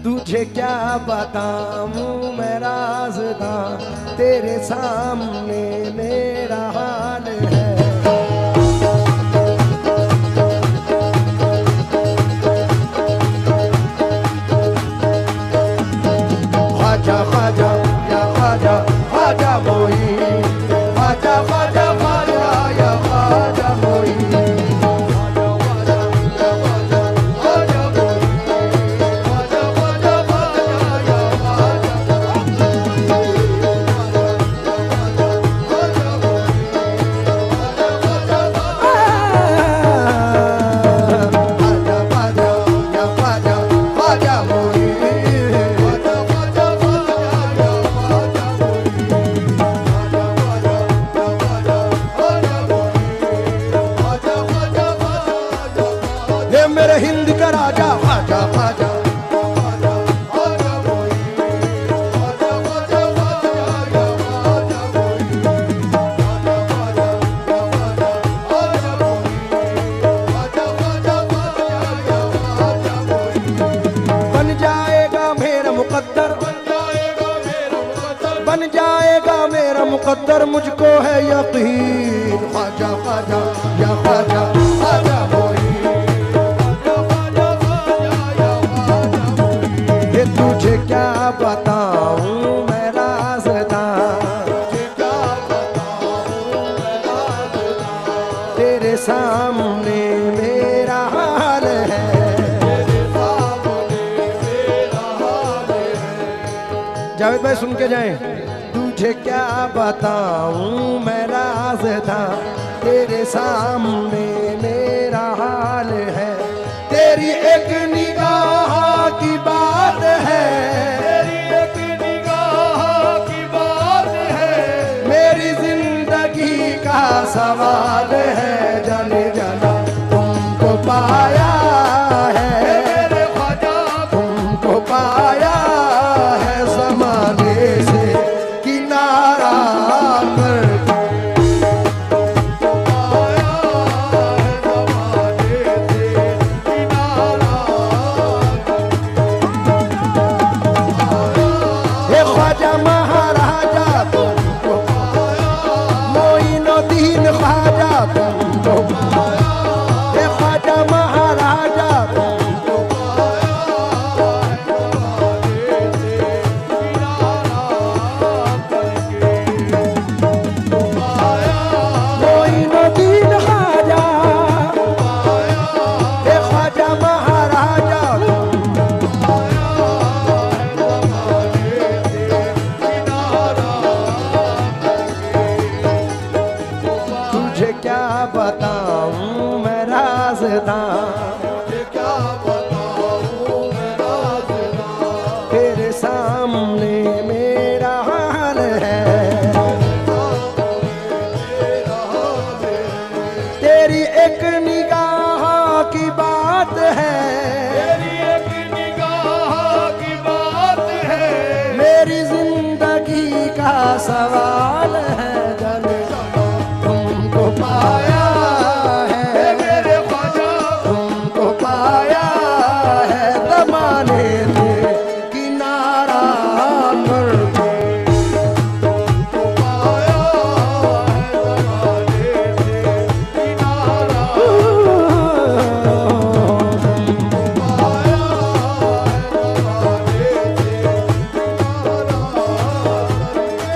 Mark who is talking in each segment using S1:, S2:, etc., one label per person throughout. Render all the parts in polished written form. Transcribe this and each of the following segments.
S1: तुझे क्या बताऊं मैं राज़दा, तेरे सामने मेरा हाल है। ख्वाजा ख्वाजा या ख्वाजा ख्वाजा मोई, ख्वाजा ख्वाजा ख्वाजा या ख्वाजा मोई। मेरे हिंद का राजा ख्वाजा ख्वाजा, बन जाएगा मेरा मुकद्दर, बन जाएगा मेरा मुकद्दर, मुझको है यकीन। ख्वाजा ख्वाजा या ख्वाजा ख्वाजा मोई, तुझे क्या बताऊं मैं राज़दा, तेरे सामने मेरा हाल है। जावेद भाई सुन के जाएं। तुझे क्या बताऊं मैं राज़दा, तेरे सामने मेरा हाल है। तेरी एक निगाह की बात है, तेरी एक निगाह की बात है, मेरी जिंदगी का सवाल है। जाने जाना तुमको पाया है मेरे ख्वाजा, तुमको पाया है ज़माने से किनारा करके। ख्वाजा महाराजा तुमको पाया, मोइनुद्दीन ख्वाजा तुमको पाया, ख्वाजा महाराजा तुमको पाया, मोइनुद्दीन ख्वाजा, ख्वाजा महाराजा क्या बताऊं मैं राज़दा, क्या बताऊं मैं राज़दा, तेरे सामने मेरा हाल है। तेरी एक निगाह की बात है, तेरी एक निगाह की बात है, मेरी जिंदगी का सवाल है। तुमको पाया है मेरे ख्वाजा, तुमको पाया है ज़माने से किनारा करके। तुमको पाया है ज़माने से किनारा, तुमको पाया है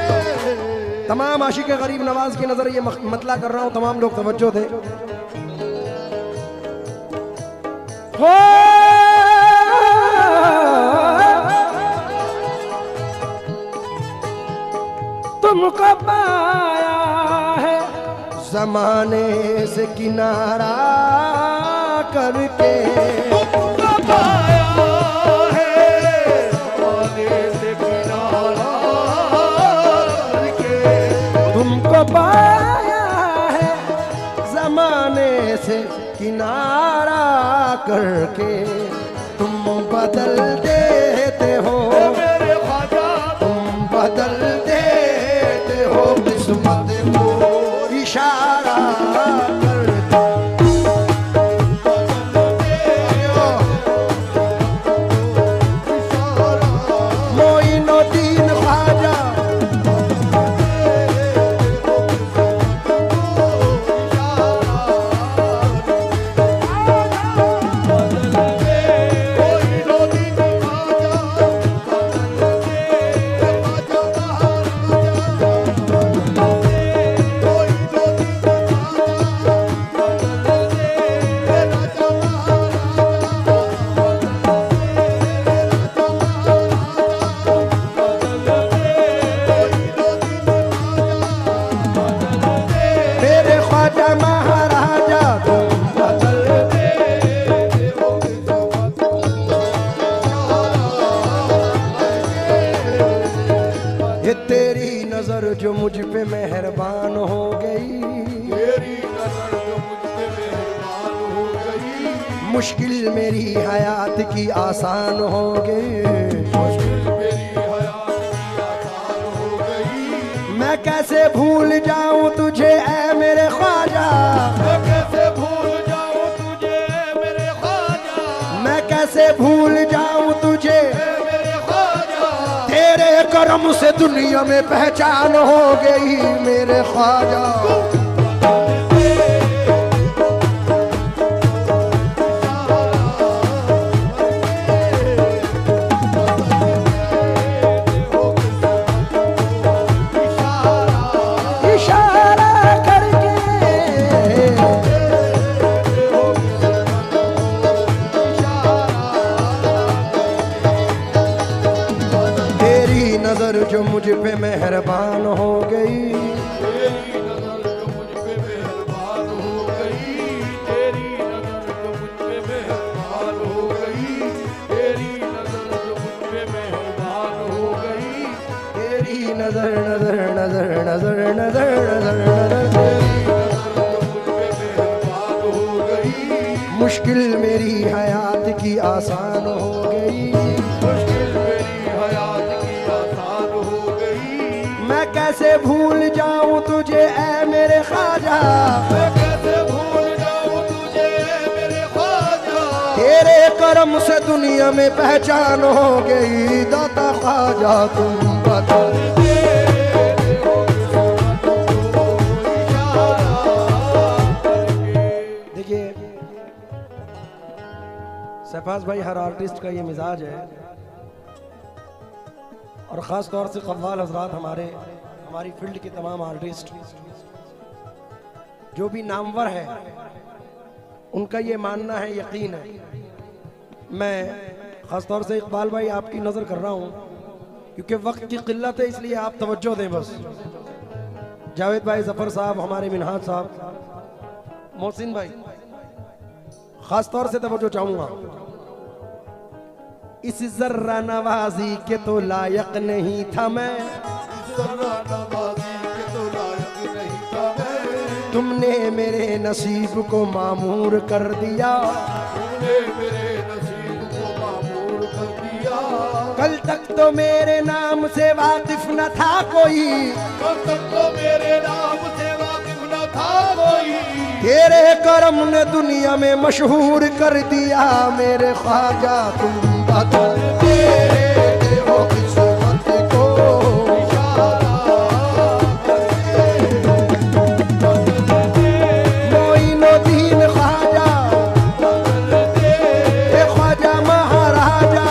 S1: ज़माने से। तमाम आशिक गरीब नवाज की नजर ये मतला कर रहा हूं, तमाम लोग तवज्जो दें। तुमको पाया है ज़माने से किनारा करके, तुमको पाया है ज़माने से किनारा करके, तुमको पाया है ज़माने से किनारा करके। तुम बदल देते हो मेरे ख्वाजा, तुम बदल देते हो किस्मत को इशारा करके। मुश्किल मेरी हयात की आसान हो गई,
S2: मुश्किल मेरी हयात की आसान हो गई।
S1: मैं कैसे भूल जाऊं तुझे ऐ मेरे ख्वाजा,
S2: मैं कैसे भूल जाऊं तुझे मेरे ख्वाजा,
S1: मैं कैसे भूल जाऊं तुझे,
S2: मेरे ख्वाजा।
S1: तेरे करम से दुनिया में पहचान हो गई मेरे ख्वाजा। जो मुझ पे मेहरबान हो गई,
S2: तेरी नजर जो मुझ पे मेहरबान हो गई, तेरी नजर जो मुझ पे मेहरबान हो गई, तेरी नजर जो मुझ पे मेहरबान हो गई,
S1: तेरी नजर नजर नजर नजर नजर नजर नजर,
S2: तेरी नजर जो मुझ पे मेहरबान हो गई।
S1: मुश्किल मेरी हयात की आसान हो गई,
S2: मुश्किल मेरी हयात की आसान हो गई।
S1: मैं कैसे भूल जाऊं तुझे ऐ मेरे ख्वाजा,
S2: मैं कैसे भूल जाऊं तुझे मेरे ख्वाजा,
S1: तेरे करम से दुनिया में पहचान हो गई दाता ख्वाजा तुम बता। देखिए शहबाज भाई, हर आर्टिस्ट का ये मिजाज है, और ख़ास तौर से कव्वाल हजरात, हमारी फील्ड के तमाम आर्टिस्ट जो भी नामवर है, उनका ये मानना है, यकीन है। मैं ख़ास तौर से इकबाल भाई आपकी नज़र कर रहा हूँ, क्योंकि वक्त की किल्लत है, इसलिए आप तवज्जो दें बस। जावेद भाई, ज़फ़र साहब, हमारे मिनहाज साहब, मोहसिन भाई, ख़ास तौर से तवज्जो चाहूँगा। इस जर्रा नवाजी के तो लायक नहीं था मैं,
S2: जर्रा नवाजी के तो लायक नहीं था मैं,
S1: तुमने मेरे नसीब को मामूर कर दिया,
S2: तूने मेरे नसीब को मामूर कर दिया।
S1: कल तक तो मेरे नाम से वाकिफ न था कोई,
S2: कल तक तो मेरे नाम से वाकिफ न था कोई,
S1: तेरे करम ने दुनिया में मशहूर कर दिया मेरे ख्वाजा तुम बता। तेरे हो किस्मत को मोइनुद्दीन ख्वाजा, ए ख्वाजा महाराजा,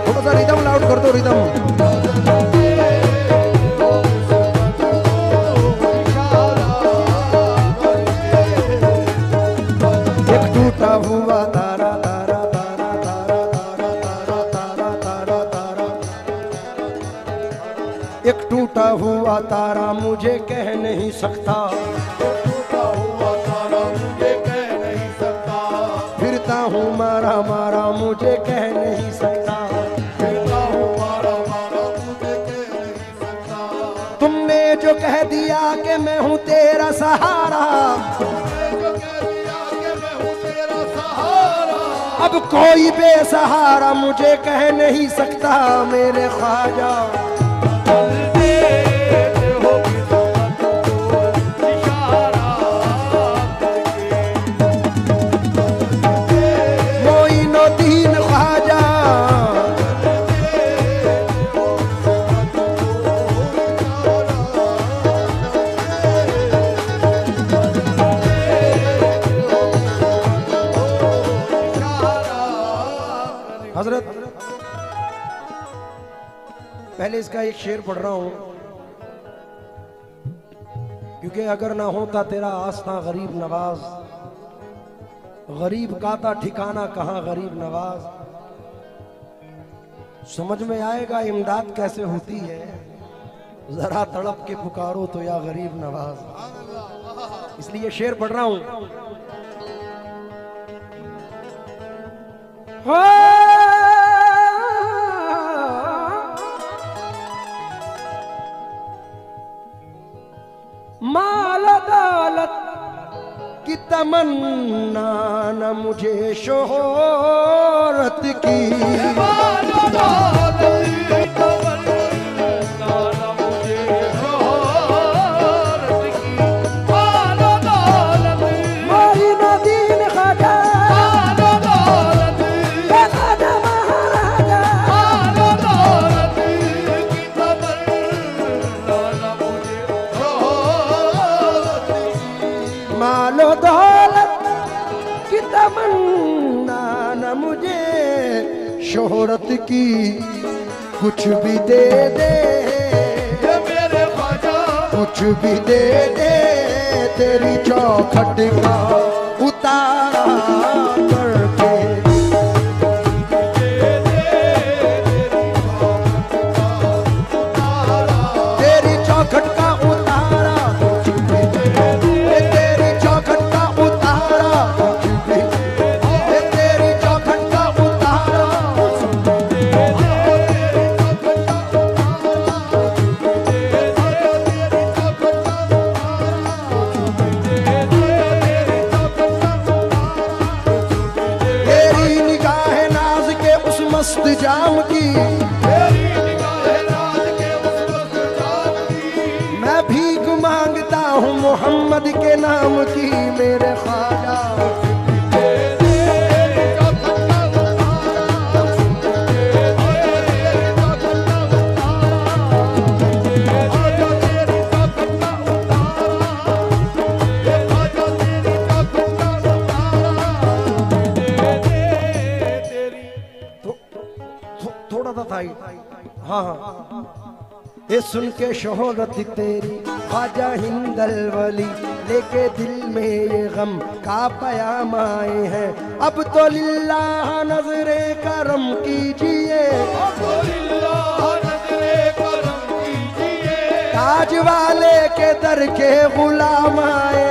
S1: थोड़ा सा रिदम लाउड कर दो, रिदम। हुआ तारा तारा तारा तारा तारा तारा तारा तारा, एक टूटा हुआ तारा मुझे कह नहीं सकता,
S2: टूटा हुआ तारा मुझे कह नहीं सकता,
S1: फिरता हूँ मारा मारा मुझे कह नहीं सकता,
S2: फिरता हूँ मारा मारा मुझे कह नहीं सकता।
S1: तुमने जो कह दिया कि मैं हूँ तेरा सहारा, अब कोई बेसहारा मुझे कह नहीं सकता मेरे ख्वाजा। मोइनुद्दीन ख्वाजा, हजरत पहले इसका एक शेर पढ़ रहा हूं, क्योंकि अगर ना होता तेरा आस्था गरीब नवाज, गरीब का था ठिकाना कहां गरीब नवाज, समझ में आएगा इमदाद कैसे होती है, जरा तड़प के पुकारो तो या गरीब नवाज। इसलिए शेर पढ़ रहा हूं। माल दौलत की तमन्ना न मुझे शोहरत की,
S2: माल दौलत की तमन्ना न मुझे शोहरत की, माल दौलत
S1: मोइन दीन ख्वाजा,
S2: माल दौलत
S1: ख्वाजा महाराजा,
S2: माल दौलत की तमन्ना न मुझे शोहरत की,
S1: मालो दौलत की तमन्ना न मुझे शोहरत की, कुछ भी दे दे,
S2: ये मेरे ख्वाजा
S1: कुछ भी दे दे, तेरी चौखट का उतारा करके, तेरी चौखट का उतारा, कुछ भी दे दे, तेरी चौखट का उतारा, कुछ भी दे दे, तेरी चौखट का उतारा, तेरी निगाह नाज के उस मस्त जाम की,
S2: तेरी निगाहें नाज के उस मस्त जाम की,
S1: मैं भीख मांगता हूँ मोहम्मद के नाम की, मेरे ख्वाजा थोड़ा सा था ही। हाँ हाँ, ये सुन के शोहरत तेरी ख्वाजा हिंदल वली, लेके दिल में ये गम का पयाम आए हैं, अब तो लिल्लाह नजरे करम कीजिए, ताज वाले के दर के गुलाम आए